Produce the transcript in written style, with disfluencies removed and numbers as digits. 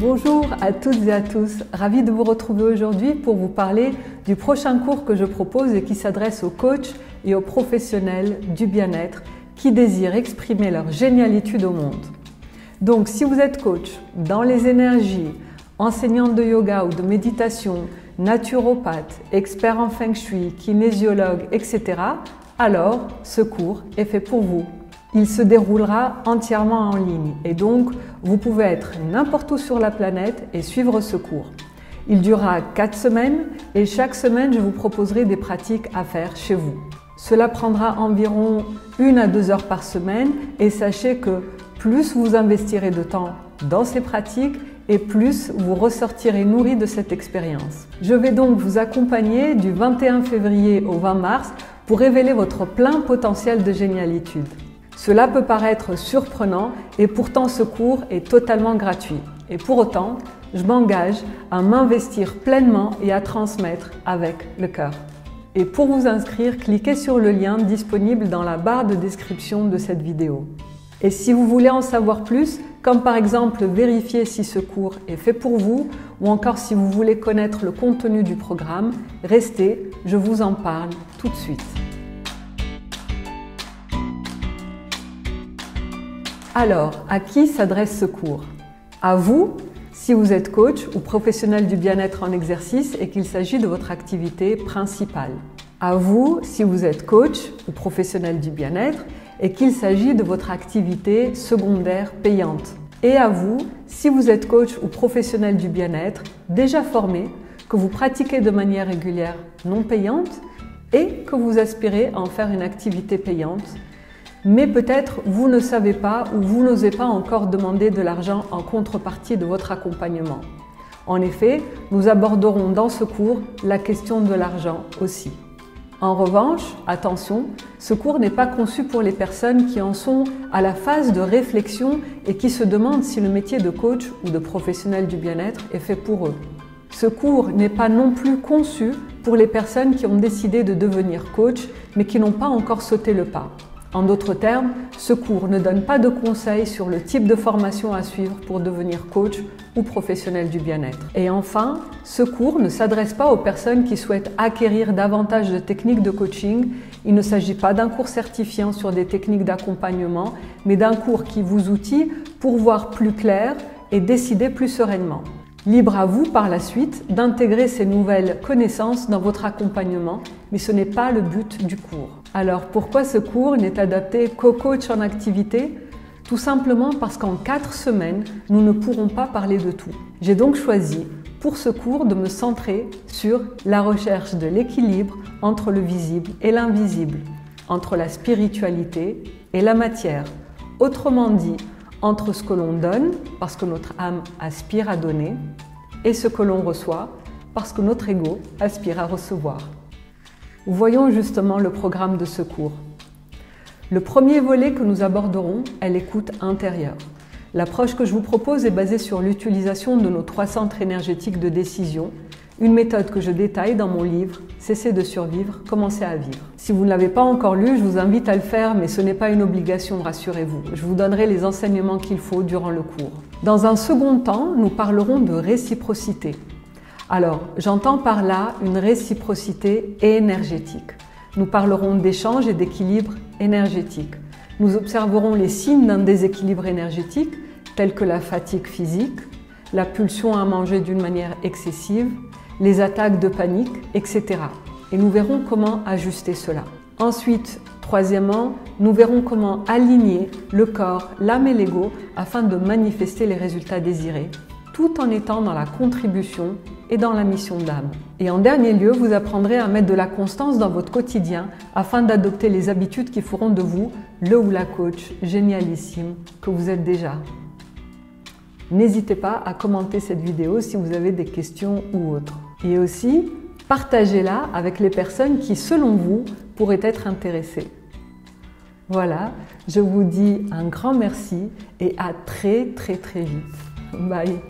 Bonjour à toutes et à tous, ravie de vous retrouver aujourd'hui pour vous parler du prochain cours que je propose et qui s'adresse aux coachs et aux professionnels du bien-être qui désirent exprimer leur génialitude au monde. Donc si vous êtes coach dans les énergies, enseignante de yoga ou de méditation, naturopathe, expert en feng shui, kinésiologue, etc., alors ce cours est fait pour vous. Il se déroulera entièrement en ligne et donc vous pouvez être n'importe où sur la planète et suivre ce cours. Il durera 4 semaines et chaque semaine je vous proposerai des pratiques à faire chez vous. Cela prendra environ 1 à 2 heures par semaine et sachez que plus vous investirez de temps dans ces pratiques et plus vous ressortirez nourri de cette expérience. Je vais donc vous accompagner du 21 février au 20 mars pour révéler votre plein potentiel de génialitude. Cela peut paraître surprenant et pourtant ce cours est totalement gratuit. Et pour autant, je m'engage à m'investir pleinement et à transmettre avec le cœur. Et pour vous inscrire, cliquez sur le lien disponible dans la barre de description de cette vidéo. Et si vous voulez en savoir plus, comme par exemple vérifier si ce cours est fait pour vous ou encore si vous voulez connaître le contenu du programme, restez, je vous en parle tout de suite. Alors, à qui s'adresse ce cours? À vous, si vous êtes coach ou professionnel du bien-être en exercice et qu'il s'agit de votre activité principale. À vous, si vous êtes coach ou professionnel du bien-être et qu'il s'agit de votre activité secondaire payante. Et à vous, si vous êtes coach ou professionnel du bien-être déjà formé, que vous pratiquez de manière régulière non payante et que vous aspirez à en faire une activité payante, mais peut-être vous ne savez pas ou vous n'osez pas encore demander de l'argent en contrepartie de votre accompagnement. En effet, nous aborderons dans ce cours la question de l'argent aussi. En revanche, attention, ce cours n'est pas conçu pour les personnes qui en sont à la phase de réflexion et qui se demandent si le métier de coach ou de professionnel du bien-être est fait pour eux. Ce cours n'est pas non plus conçu pour les personnes qui ont décidé de devenir coach mais qui n'ont pas encore sauté le pas. En d'autres termes, ce cours ne donne pas de conseils sur le type de formation à suivre pour devenir coach ou professionnel du bien-être. Et enfin, ce cours ne s'adresse pas aux personnes qui souhaitent acquérir davantage de techniques de coaching. Il ne s'agit pas d'un cours certifiant sur des techniques d'accompagnement, mais d'un cours qui vous outille pour voir plus clair et décider plus sereinement. Libre à vous par la suite d'intégrer ces nouvelles connaissances dans votre accompagnement, mais ce n'est pas le but du cours. Alors pourquoi ce cours n'est adapté qu'aux coachs en activité? Tout simplement parce qu'en 4 semaines, nous ne pourrons pas parler de tout. J'ai donc choisi pour ce cours de me centrer sur la recherche de l'équilibre entre le visible et l'invisible, entre la spiritualité et la matière. Autrement dit, entre ce que l'on donne, parce que notre âme aspire à donner, et ce que l'on reçoit, parce que notre ego aspire à recevoir. Voyons justement le programme de ce cours. Le premier volet que nous aborderons est l'écoute intérieure. L'approche que je vous propose est basée sur l'utilisation de nos 3 centres énergétiques de décision, une méthode que je détaille dans mon livre « Cessez de survivre, commencez à vivre ». Si vous ne l'avez pas encore lu, je vous invite à le faire, mais ce n'est pas une obligation, rassurez-vous. Je vous donnerai les enseignements qu'il faut durant le cours. Dans un second temps, nous parlerons de réciprocité. Alors, j'entends par là une réciprocité énergétique. Nous parlerons d'échange et d'équilibre énergétique. Nous observerons les signes d'un déséquilibre énergétique, tels que la fatigue physique, la pulsion à manger d'une manière excessive, les attaques de panique, etc. Et nous verrons comment ajuster cela. Ensuite, troisièmement, nous verrons comment aligner le corps, l'âme et l'ego afin de manifester les résultats désirés, tout en étant dans la contribution et dans la mission d'âme. Et en dernier lieu, vous apprendrez à mettre de la constance dans votre quotidien afin d'adopter les habitudes qui feront de vous le ou la coach génialissime que vous êtes déjà. N'hésitez pas à commenter cette vidéo si vous avez des questions ou autres. Et aussi, partagez-la avec les personnes qui, selon vous, pourraient être intéressées. Voilà, je vous dis un grand merci et à très vite. Bye.